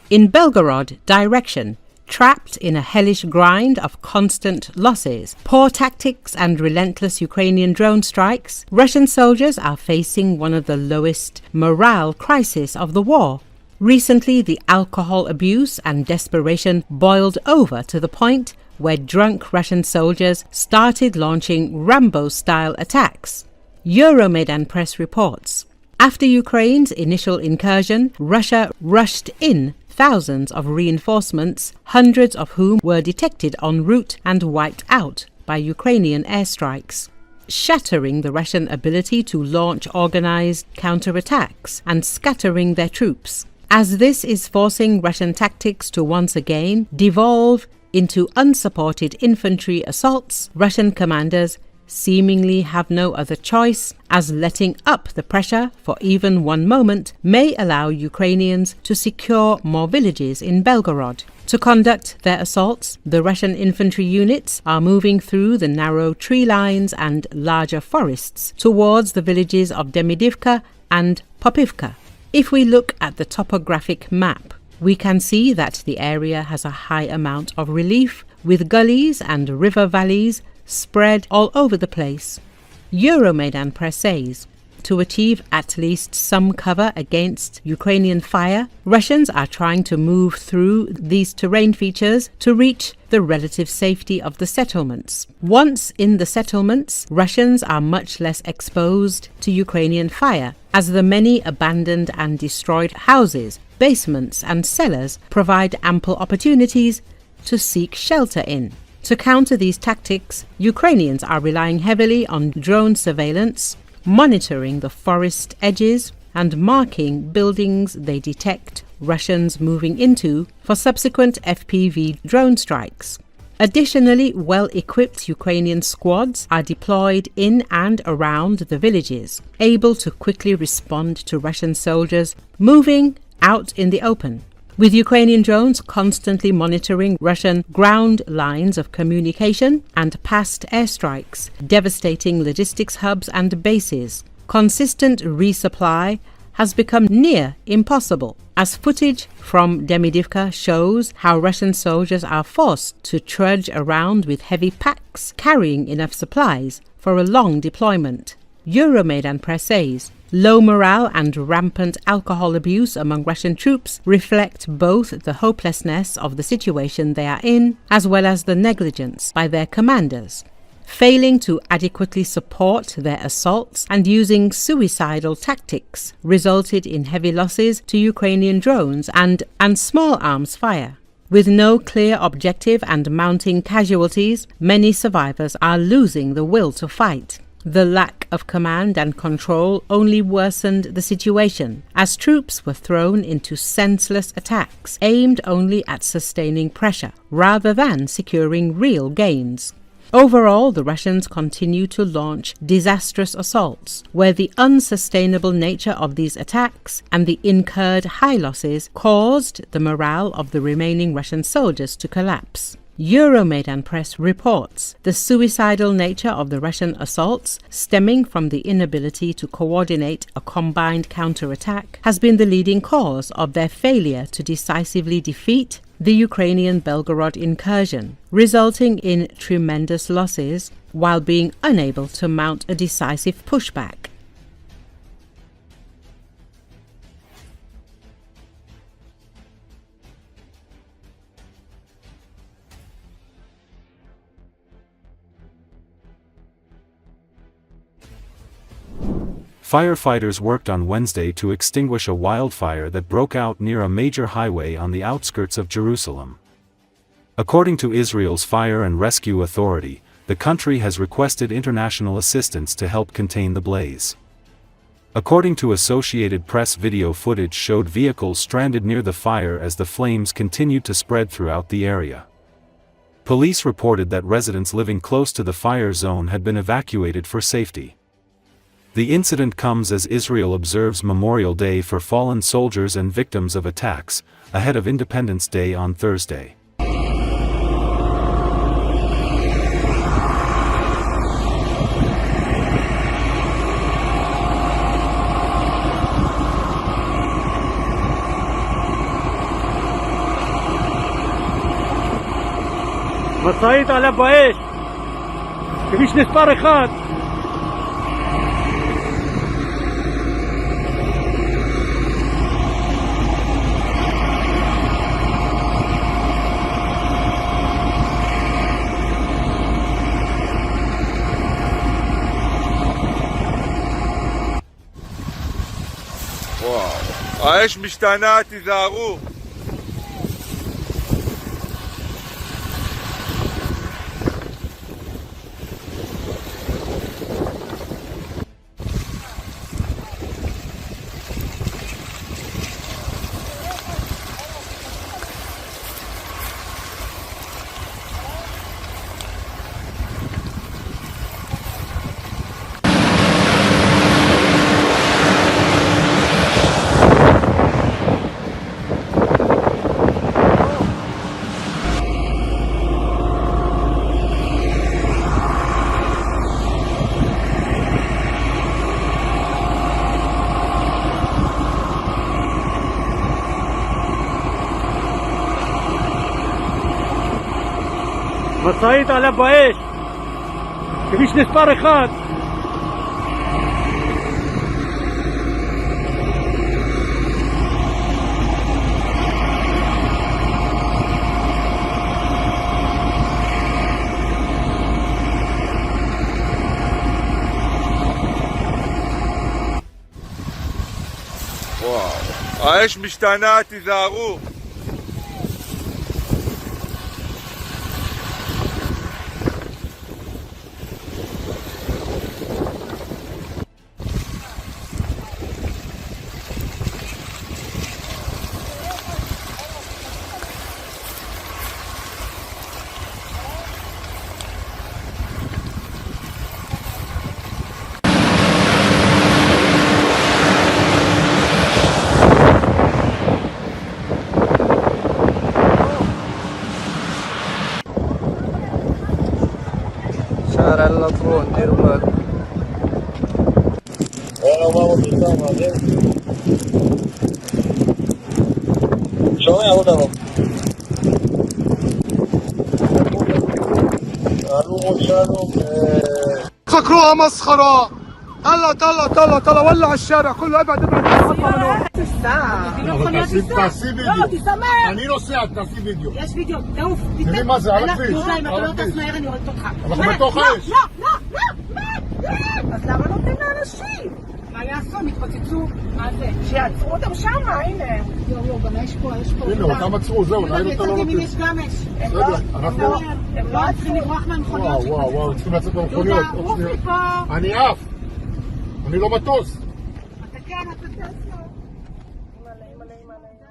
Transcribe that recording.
In Belgorod direction, trapped in a hellish grind of constant losses, poor tactics and relentless Ukrainian drone strikes, Russian soldiers are facing one of the lowest morale crises of the war. Recently, the alcohol abuse and desperation boiled over to the point where drunk Russian soldiers started launching Rambo-style attacks. Euromaidan Press reports. After Ukraine's initial incursion, Russia rushed in thousands of reinforcements, hundreds of whom were detected en route and wiped out by Ukrainian airstrikes, shattering the Russian ability to launch organized counterattacks and scattering their troops. As this is forcing Russian tactics to once again devolve into unsupported infantry assaults, Russian commanders seemingly have no other choice, as letting up the pressure for even one moment may allow Ukrainians to secure more villages in Belgorod. To conduct their assaults, the Russian infantry units are moving through the narrow tree lines and larger forests towards the villages of Demidivka and Popivka. If we look at the topographic map, we can see that the area has a high amount of relief, with gullies and river valleys spread all over the place. Euromaidan Press says, to achieve at least some cover against Ukrainian fire, Russians are trying to move through these terrain features to reach the relative safety of the settlements. Once in the settlements, Russians are much less exposed to Ukrainian fire, as the many abandoned and destroyed houses, basements and cellars provide ample opportunities to seek shelter in. To counter these tactics, Ukrainians are relying heavily on drone surveillance, monitoring the forest edges and marking buildings they detect Russians moving into for subsequent FPV drone strikes. Additionally, well-equipped Ukrainian squads are deployed in and around the villages, able to quickly respond to Russian soldiers moving out in the open, with Ukrainian drones constantly monitoring Russian ground lines of communication and past airstrikes, devastating logistics hubs and bases. Consistent resupply has become near impossible, as footage from Demidivka shows how Russian soldiers are forced to trudge around with heavy packs carrying enough supplies for a long deployment. Euromaidan Press says, low morale and rampant alcohol abuse among Russian troops reflect both the hopelessness of the situation they are in, as well as the negligence by their commanders, failing to adequately support their assaults and using suicidal tactics resulted in heavy losses to Ukrainian drones and small arms fire. With no clear objective and mounting casualties, many survivors are losing the will to fight. The lack of command and control only worsened the situation, as troops were thrown into senseless attacks aimed only at sustaining pressure, rather than securing real gains. Overall, the Russians continue to launch disastrous assaults, where the unsustainable nature of these attacks and the incurred high losses caused the morale of the remaining Russian soldiers to collapse. Euromaidan Press reports the suicidal nature of the Russian assaults, stemming from the inability to coordinate a combined counterattack, has been the leading cause of their failure to decisively defeat the Ukrainian Belgorod incursion, resulting in tremendous losses while being unable to mount a decisive pushback. Firefighters worked on Wednesday to extinguish a wildfire that broke out near a major highway on the outskirts of Jerusalem. According to Israel's Fire and Rescue Authority, the country has requested international assistance to help contain the blaze. According to Associated Press, video footage showed vehicles stranded near the fire as the flames continued to spread throughout the area. Police reported that residents living close to the fire zone had been evacuated for safety. The incident comes as Israel observes Memorial Day for fallen soldiers and victims of attacks, ahead of Independence Day on Thursday. משאית עלה באש, כביש מספר 1. האש משתנה, תיזהרו. משאית עלה באש, כביש מספר 1. האש משתנה, תיזהרו. شارع اللطرون دير بالك. انا ماما قدام هذا شلون يا ولد فكروها مسخرة. طلع ولع الشارع كله. ابعد תעשי וידאו. אני נוסע, תעשי וידאו. יש וידאו, תעוף. תראי מה זה, על הכביש. אם אתה לא טס מהר אני הורגת אותך. אנחנו בתוך האש. לא. אז למה נותנים לאנשים? מה יעשו? מתפוצצו? מה זה? שיעצרו אותם שמה, הנה. יו, גם יש פה. הנה, אותם עצרו, זהו, נהל אותם לא נותנים. יש גם אש. הם לא צריכים לברוח מהמכוניות. וואו, צריכים לצאת במכוניות. יהודה, רוף לי פה. אני עף. אני לא מטוס. אתה כן, אתה טס לו. אימא'לה.